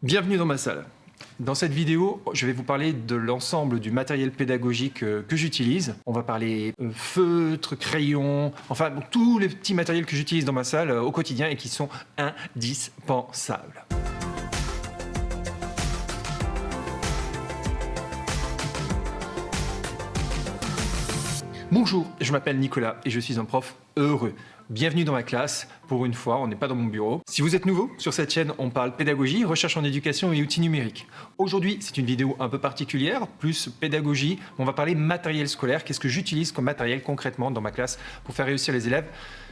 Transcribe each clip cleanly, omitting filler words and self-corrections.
Bienvenue dans ma salle. Dans cette vidéo, je vais vous parler de l'ensemble du matériel pédagogique que j'utilise. On va parler feutres, crayons, enfin tous les petits matériels que j'utilise dans ma salle au quotidien et qui sont indispensables. Bonjour, je m'appelle Nicolas et je suis un prof heureux. Bienvenue dans ma classe. Pour une fois, on n'est pas dans mon bureau. Si vous êtes nouveau, sur cette chaîne, on parle pédagogie, recherche en éducation et outils numériques. Aujourd'hui, c'est une vidéo un peu particulière, plus pédagogie. On va parler matériel scolaire. Qu'est-ce que j'utilise comme matériel concrètement dans ma classe pour faire réussir les élèves?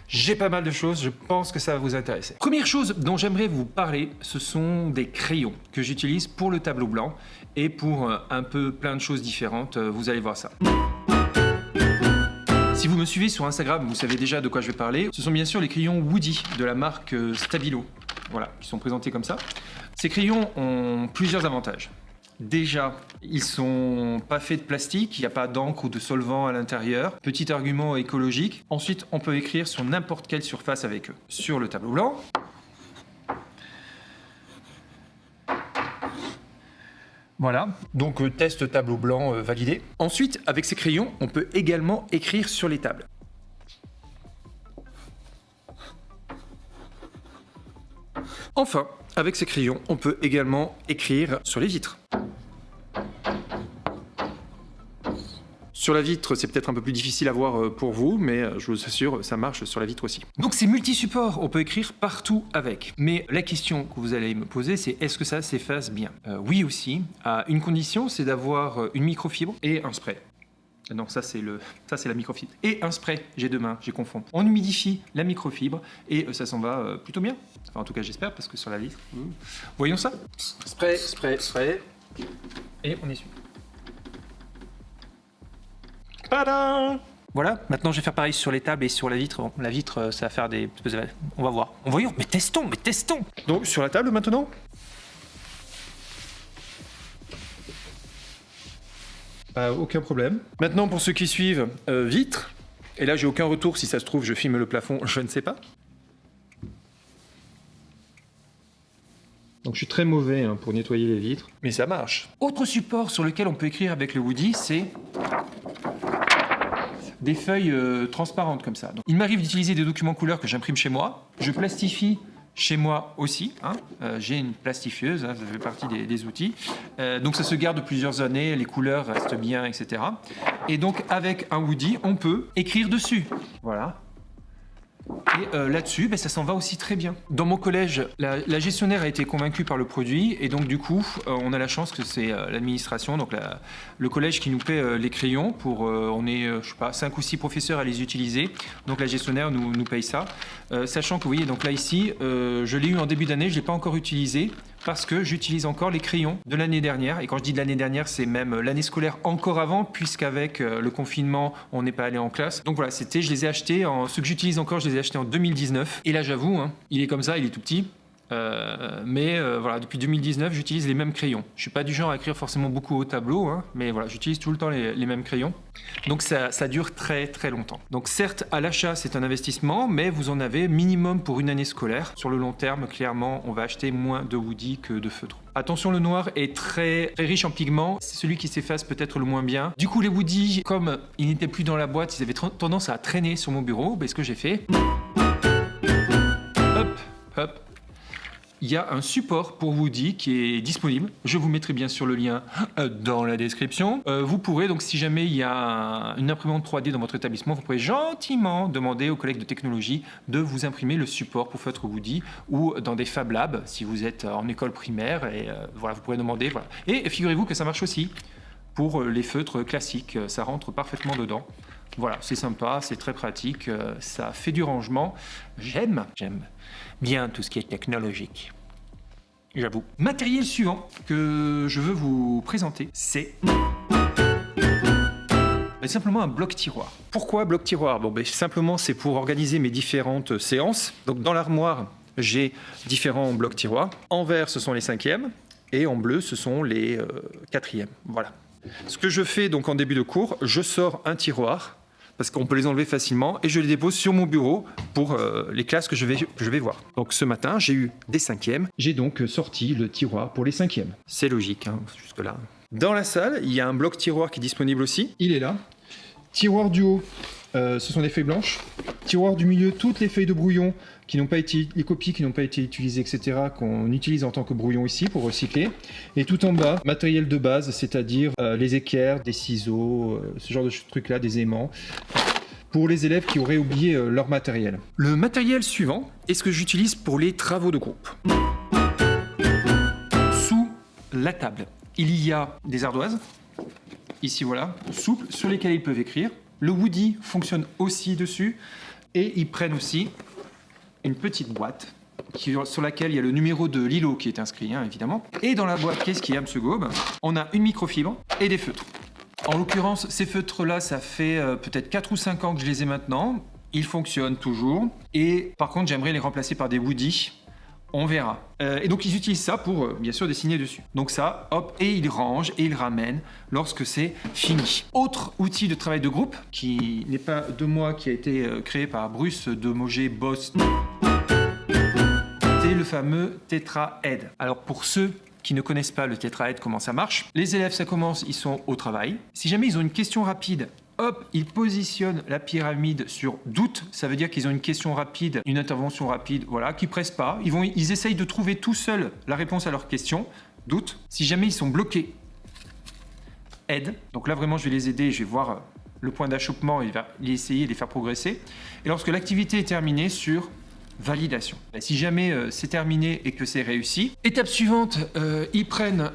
J'ai pas mal de choses, je pense que ça va vous intéresser. Première chose dont j'aimerais vous parler, ce sont des crayons que j'utilise pour le tableau blanc et pour un peu plein de choses différentes. Vous allez voir ça. Si vous me suivez sur Instagram, vous savez déjà de quoi je vais parler. Ce sont bien sûr les crayons Woody de la marque Stabilo. Voilà, qui sont présentés comme ça. Ces crayons ont plusieurs avantages. Déjà, ils sont pas faits de plastique, il n'y a pas d'encre ou de solvant à l'intérieur. Petit argument écologique. Ensuite, on peut écrire sur n'importe quelle surface avec eux. Sur le tableau blanc. Voilà, donc test tableau blanc validé. Ensuite, avec ces crayons, on peut également écrire sur les tables. Enfin, avec ces crayons, on peut également écrire sur les vitres. Sur la vitre, c'est peut-être un peu plus difficile à voir pour vous, mais je vous assure, ça marche sur la vitre aussi. Donc c'est multi-support, on peut écrire partout avec. Mais la question que vous allez me poser, c'est est-ce que ça s'efface bien? Oui aussi, à une condition, c'est d'avoir une microfibre et un spray. Non, ça c'est la microfibre. Et un spray, j'ai deux mains, j'ai confondu. On humidifie la microfibre et ça s'en va plutôt bien. Enfin, en tout cas, j'espère, parce que sur la vitre... Voyons ça. Spray, spray, spray. Et on essuie. Tada! Voilà, maintenant je vais faire pareil sur les tables et sur la vitre. Bon, la vitre, ça va faire des... On va voir. Voyons, mais testons. Donc, sur la table maintenant. Aucun problème. Maintenant, pour ceux qui suivent, vitre. Et là, j'ai aucun retour. Si ça se trouve, je filme le plafond, je ne sais pas. Donc je suis très mauvais pour nettoyer les vitres. Mais ça marche. Autre support sur lequel on peut écrire avec le Woody, c'est des feuilles transparentes comme ça. Donc, il m'arrive d'utiliser des documents couleurs que j'imprime chez moi. Je plastifie chez moi aussi. J'ai une plastifieuse, ça fait partie des outils. Donc ça se garde plusieurs années, les couleurs restent bien, etc. Et donc avec un Woody, on peut écrire dessus. Voilà. Et là-dessus, ça s'en va aussi très bien. Dans mon collège, la gestionnaire a été convaincue par le produit et donc du coup, on a la chance que c'est l'administration, donc le collège qui nous paie les crayons pour, on est, je sais pas, 5 ou 6 professeurs à les utiliser. Donc la gestionnaire nous paye ça. Sachant que vous voyez, donc là ici, je l'ai eu en début d'année, je l'ai pas encore utilisé parce que j'utilise encore les crayons de l'année dernière. Et quand je dis de l'année dernière, c'est même l'année scolaire encore avant, puisqu'avec le confinement, on n'est pas allé en classe. Donc voilà, je les ai achetés, ceux que j'utilise encore, je les ai achetés en 2019. Et là, j'avoue, il est comme ça, il est tout petit. Voilà, depuis 2019, j'utilise les mêmes crayons. Je suis pas du genre à écrire forcément beaucoup au tableau, mais voilà, j'utilise tout le temps les mêmes crayons. Donc ça dure très très longtemps. Donc certes, à l'achat, c'est un investissement, mais vous en avez minimum pour une année scolaire. Sur le long terme, clairement, on va acheter moins de Woody que de feutres. Attention, le noir est très riche en pigments. C'est celui qui s'efface peut-être le moins bien. Du coup, les Woody, comme ils n'étaient plus dans la boîte, ils avaient tendance à traîner sur mon bureau. Ce que j'ai fait... Hop. Il y a un support pour Woody qui est disponible. Je vous mettrai bien sûr le lien dans la description. Vous pourrez donc, si jamais il y a une imprimante 3D dans votre établissement, vous pourrez gentiment demander aux collègues de technologie de vous imprimer le support pour feutre Woody ou dans des Fab Labs si vous êtes en école primaire. Et voilà, vous pourrez demander. Voilà. Et figurez-vous que ça marche aussi pour les feutres classiques. Ça rentre parfaitement dedans. Voilà, c'est sympa, c'est très pratique, ça fait du rangement. J'aime bien tout ce qui est technologique. J'avoue. Matériel suivant que je veux vous présenter, c'est simplement un bloc-tiroir. Pourquoi bloc-tiroir? Simplement, c'est pour organiser mes différentes séances. Donc dans l'armoire, j'ai différents blocs-tiroirs. En vert, ce sont les 5e, et en bleu, ce sont les 4e. Voilà. Ce que je fais donc en début de cours, je sors un tiroir parce qu'on peut les enlever facilement, et je les dépose sur mon bureau pour les classes que je vais voir. Donc ce matin, j'ai eu des 5e. J'ai donc sorti le tiroir pour les 5e. C'est logique, hein, jusque-là. Dans la salle, il y a un bloc tiroir qui est disponible aussi. Il est là. Tiroir du haut, ce sont des feuilles blanches. Tiroir du milieu, toutes les feuilles de brouillon qui n'ont pas été, les copies qui n'ont pas été utilisées, etc., qu'on utilise en tant que brouillon ici pour recycler. Et tout en bas, matériel de base, c'est-à-dire les équerres, des ciseaux, ce genre de trucs-là, des aimants, pour les élèves qui auraient oublié leur matériel. Le matériel suivant est ce que j'utilise pour les travaux de groupe. Sous la table, il y a des ardoises, ici voilà, souples, sur lesquelles ils peuvent écrire. Le Woody fonctionne aussi dessus, et ils prennent aussi une petite boîte sur laquelle il y a le numéro de l'îlot qui est inscrit, hein, évidemment. Et dans la boîte, qu'est-ce qu'il y a, M. Gaube? On a une microfibre et des feutres. En l'occurrence, ces feutres-là, ça fait peut-être 4 ou 5 ans que je les ai maintenant. Ils fonctionnent toujours. Et par contre, j'aimerais les remplacer par des Woody. On verra. Et donc, ils utilisent ça pour, bien sûr, dessiner dessus. Donc ça, hop, et ils rangent et ils ramènent lorsque c'est fini. Autre outil de travail de groupe, qui n'est pas de moi, qui a été créé par Bruce de Mogé Boss, c'est le fameux tétraède. Alors, pour ceux qui ne connaissent pas le tétraède, comment ça marche, les élèves, ça commence, ils sont au travail. Si jamais ils ont une question rapide, hop, ils positionnent la pyramide sur doute. Ça veut dire qu'ils ont une question rapide, une intervention rapide, voilà, qui pressent pas. Ils essayent de trouver tout seuls la réponse à leur question. Doute. Si jamais ils sont bloqués, aide. Donc là, vraiment, je vais les aider. Je vais voir le point d'achoppement et essayer de les faire progresser. Et lorsque l'activité est terminée, sur validation. Et si jamais c'est terminé et que c'est réussi, étape suivante, ils prennent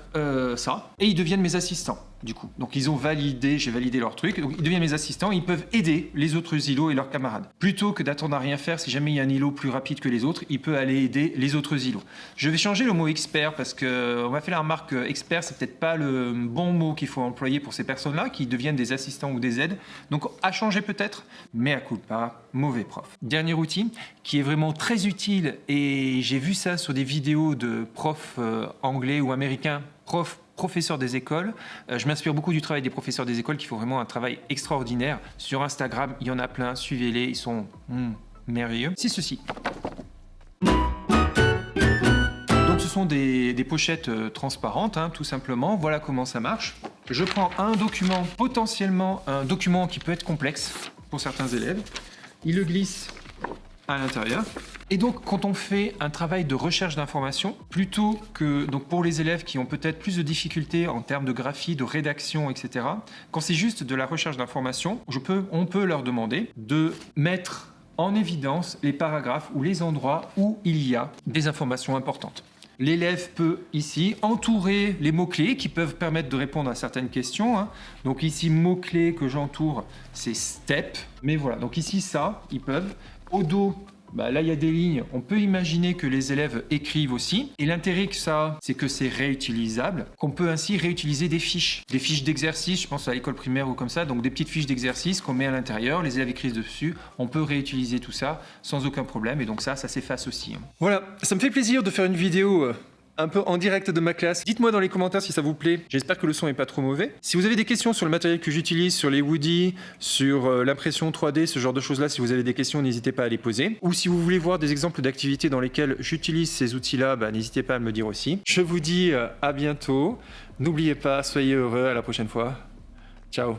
ça et ils deviennent mes assistants. Du coup, donc ils ont validé, j'ai validé leur truc, donc ils deviennent mes assistants, ils peuvent aider les autres îlots et leurs camarades. Plutôt que d'attendre à rien faire, si jamais il y a un îlot plus rapide que les autres, il peut aller aider les autres îlots. Je vais changer le mot expert parce qu'on m'a fait la remarque que expert, c'est peut-être pas le bon mot qu'il faut employer pour ces personnes-là qui deviennent des assistants ou des aides. Donc à changer peut-être, mais à coup de pas, mauvais prof. Dernier outil qui est vraiment très utile et j'ai vu ça sur des vidéos de profs anglais ou américains, professeurs des écoles. Je m'inspire beaucoup du travail des professeurs des écoles qui font vraiment un travail extraordinaire. Sur Instagram, il y en a plein, suivez-les, ils sont merveilleux. C'est ceci. Donc ce sont des pochettes transparentes, hein, tout simplement. Voilà comment ça marche. Je prends un document, potentiellement un document qui peut être complexe pour certains élèves. Il le glisse à l'intérieur. Et donc, quand on fait un travail de recherche d'informations, plutôt que donc pour les élèves qui ont peut-être plus de difficultés en termes de graphie, de rédaction, etc., quand c'est juste de la recherche d'informations, on peut leur demander de mettre en évidence les paragraphes ou les endroits où il y a des informations importantes. L'élève peut ici entourer les mots-clés qui peuvent permettre de répondre à certaines questions, hein. Donc ici, mots-clés que j'entoure, c'est STEP. Mais voilà, donc ici, ça, ils peuvent. Au dos, là, il y a des lignes. On peut imaginer que les élèves écrivent aussi. Et l'intérêt que ça a, c'est que c'est réutilisable, qu'on peut ainsi réutiliser des fiches d'exercices, je pense à l'école primaire ou comme ça, donc des petites fiches d'exercices qu'on met à l'intérieur, les élèves écrivent dessus, on peut réutiliser tout ça sans aucun problème. Et donc ça s'efface aussi. Voilà, ça me fait plaisir de faire une vidéo un peu en direct de ma classe. Dites-moi dans les commentaires si ça vous plaît. J'espère que le son est pas trop mauvais. Si vous avez des questions sur le matériel que j'utilise, sur les Woody, sur l'impression 3D, ce genre de choses-là, si vous avez des questions, n'hésitez pas à les poser. Ou si vous voulez voir des exemples d'activités dans lesquelles j'utilise ces outils-là, n'hésitez pas à me le dire aussi. Je vous dis à bientôt. N'oubliez pas, soyez heureux. À la prochaine fois. Ciao.